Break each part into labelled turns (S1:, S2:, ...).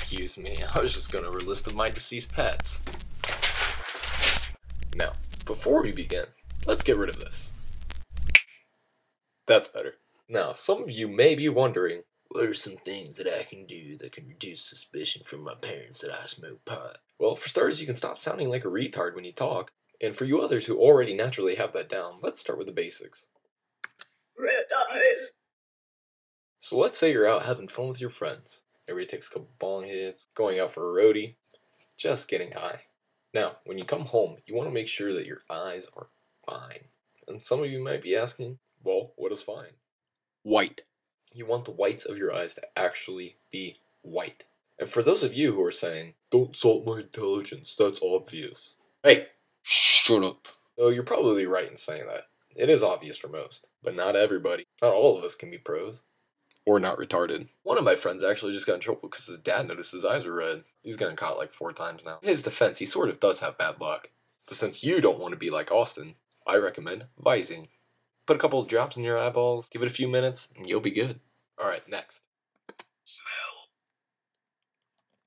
S1: Excuse me, I was just going over a list of my deceased pets. Now, before we begin, let's get rid of this. That's better. Now, some of you may be wondering, what are some things that I can do that can reduce suspicion from my parents that I smoke pot? Well, for starters, you can stop sounding like a retard when you talk. And for you others who already naturally have that down, let's start with the basics.
S2: Red eyes.
S1: So let's say you're out having fun with your friends. Everybody takes a couple bong hits, going out for a roadie, just getting high. Now, when you come home, you want to make sure that your eyes are fine. And some of you might be asking, well, what is fine? White. You want the whites of your eyes to actually be white. And for those of you who are saying, don't insult my intelligence, that's obvious. Hey, shut up. Oh, you're probably right in saying that. It is obvious for most, but not everybody. Not all of us can be pros. Or not retarded. One of my friends actually just got in trouble because his dad noticed his eyes were red. He's gotten caught like 4 times now. In his defense, he sort of does have bad luck. But since you don't want to be like Austin, I recommend Visine. Put a couple of drops in your eyeballs, give it a few minutes, and you'll be good. Alright, next.
S2: Smell.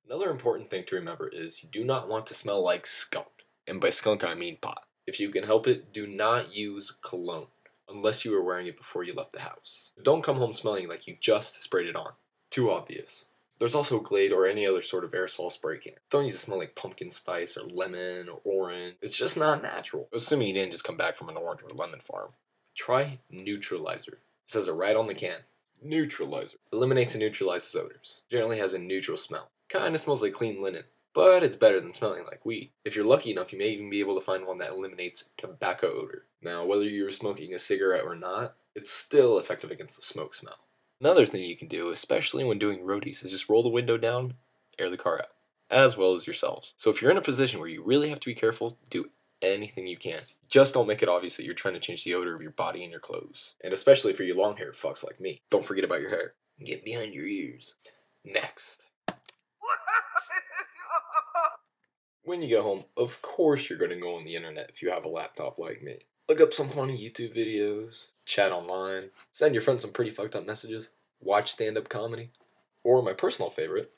S1: Another important thing to remember is you do not want to smell like skunk. And by skunk I mean pot. If you can help it, do not use cologne. Unless you were wearing it before you left the house. Don't come home smelling like you just sprayed it on. Too obvious. There's also Glade or any other sort of aerosol spray can. Don't use to smell like pumpkin spice or lemon or orange. It's just not natural. Assuming you didn't just come back from an orange or lemon farm. Try Neutralizer. It says it right on the can. Neutralizer. Eliminates and neutralizes odors. Generally has a neutral smell. Kinda smells like clean linen. But it's better than smelling like weed. If you're lucky enough, you may even be able to find one that eliminates tobacco odor. Now, whether you're smoking a cigarette or not, it's still effective against the smoke smell. Another thing you can do, especially when doing roadies, is just roll the window down, air the car out, as well as yourselves. So if you're in a position where you really have to be careful, do anything you can. Just don't make it obvious that you're trying to change the odor of your body and your clothes. And especially for you long-haired fucks like me, don't forget about your hair. Get behind your ears. Next. When you go home, of course you're going to go on the internet if you have a laptop like me. Look up some funny YouTube videos, chat online, send your friends some pretty fucked up messages, watch stand-up comedy, or my personal favorite,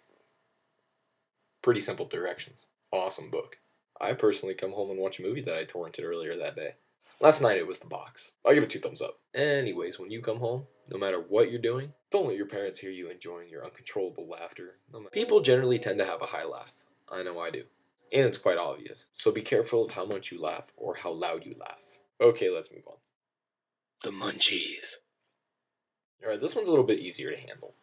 S1: Pretty Simple Directions. Awesome book. I personally come home and watch a movie that I torrented earlier that day. Last night it was The Box. I'll give it 2 thumbs up. Anyways, when you come home, no matter what you're doing, don't let your parents hear you enjoying your uncontrollable laughter. People generally tend to have a high laugh. I know I do. And it's quite obvious. So be careful of how much you laugh or how loud you laugh. Okay, let's move on. The munchies. Alright, this one's a little bit easier to handle.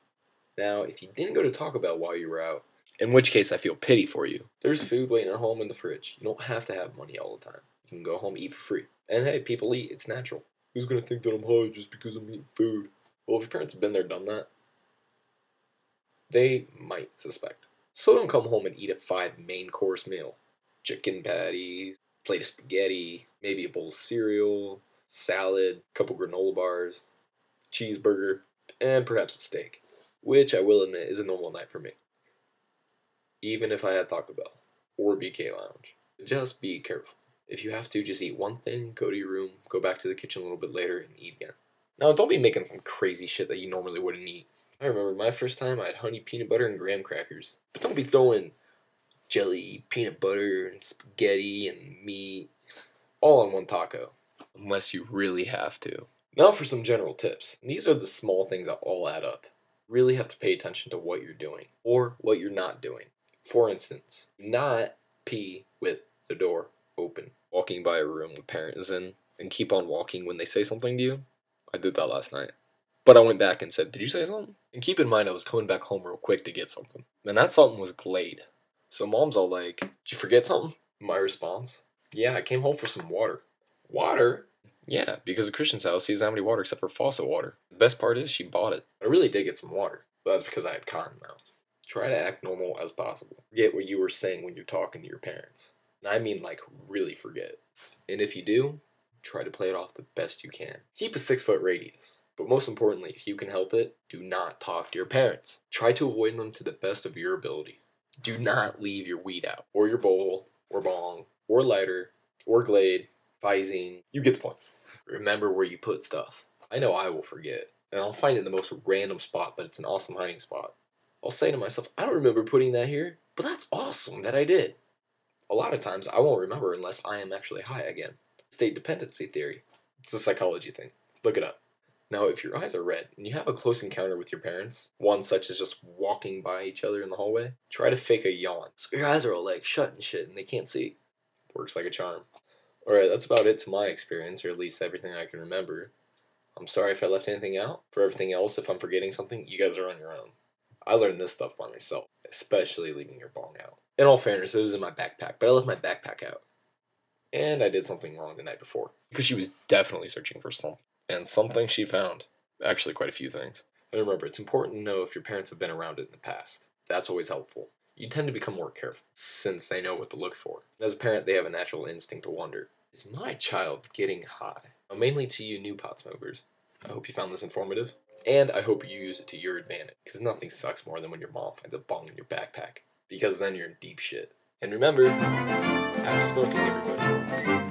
S1: Now, if you didn't go to Taco Bell while you were out, in which case I feel pity for you, there's food waiting at home in the fridge. You don't have to have money all the time. You can go home, eat for free. And hey, people eat, it's natural. Who's gonna think that I'm high just because I'm eating food? Well, if your parents have been there, done that, they might suspect. So don't come home and eat a 5 main course meal. Chicken patties, plate of spaghetti, maybe a bowl of cereal, salad, couple granola bars, cheeseburger, and perhaps a steak. Which I will admit is a normal night for me. Even if I had Taco Bell or BK Lounge. Just be careful. If you have to, just eat one thing, go to your room, go back to the kitchen a little bit later, and eat again. Now, don't be making some crazy shit that you normally wouldn't eat. I remember my first time I had honey peanut butter and graham crackers. But don't be throwing jelly, peanut butter, and spaghetti, and meat all on one taco. Unless you really have to. Now for some general tips. These are the small things that all add up. Really have to pay attention to what you're doing. Or what you're not doing. For instance, not pee with the door open. Walking by a room the parent is in, and keep on walking when they say something to you. I did that last night. But I went back and said, did you say something? And keep in mind I was coming back home real quick to get something. And that something was Glade. So mom's all like, did you forget something? My response, yeah, I came home for some water. Water? Yeah, because at Christian's house he doesn't have any water except for faucet water. The best part is she bought it. I really did get some water. But that's because I had cotton mouth. Try to act normal as possible. Forget what you were saying when you're talking to your parents. And I mean like really forget. And if you do, try to play it off the best you can. Keep a 6-foot radius. But most importantly, if you can help it, do not talk to your parents. Try to avoid them to the best of your ability. Do not leave your weed out, or your bowl, or bong, or lighter, or Glade, Visine. You get the point. Remember where you put stuff. I know I will forget, and I'll find it in the most random spot, but it's an awesome hiding spot. I'll say to myself, I don't remember putting that here, but that's awesome that I did. A lot of times I won't remember unless I am actually high again. State dependency theory. It's a psychology thing. Look it up. Now, if your eyes are red and you have a close encounter with your parents, one such as just walking by each other in the hallway, try to fake a yawn. So your eyes are all like shut and shit and they can't see. Works like a charm. Alright, that's about it to my experience, or at least everything I can remember. I'm sorry if I left anything out. For everything else, if I'm forgetting something, you guys are on your own. I learned this stuff by myself, especially leaving your bong out. In all fairness, it was in my backpack, but I left my backpack out. And I did something wrong the night before, because she was definitely searching for something. And something she found. Actually, quite a few things. And remember, it's important to know if your parents have been around it in the past. That's always helpful. You tend to become more careful, since they know what to look for. And as a parent, they have a natural instinct to wonder, is my child getting high? Now, mainly to you new pot smokers. I hope you found this informative. And I hope you use it to your advantage. Because nothing sucks more than when your mom finds a bong in your backpack. Because then you're in deep shit. And remember, happy smoking, everybody.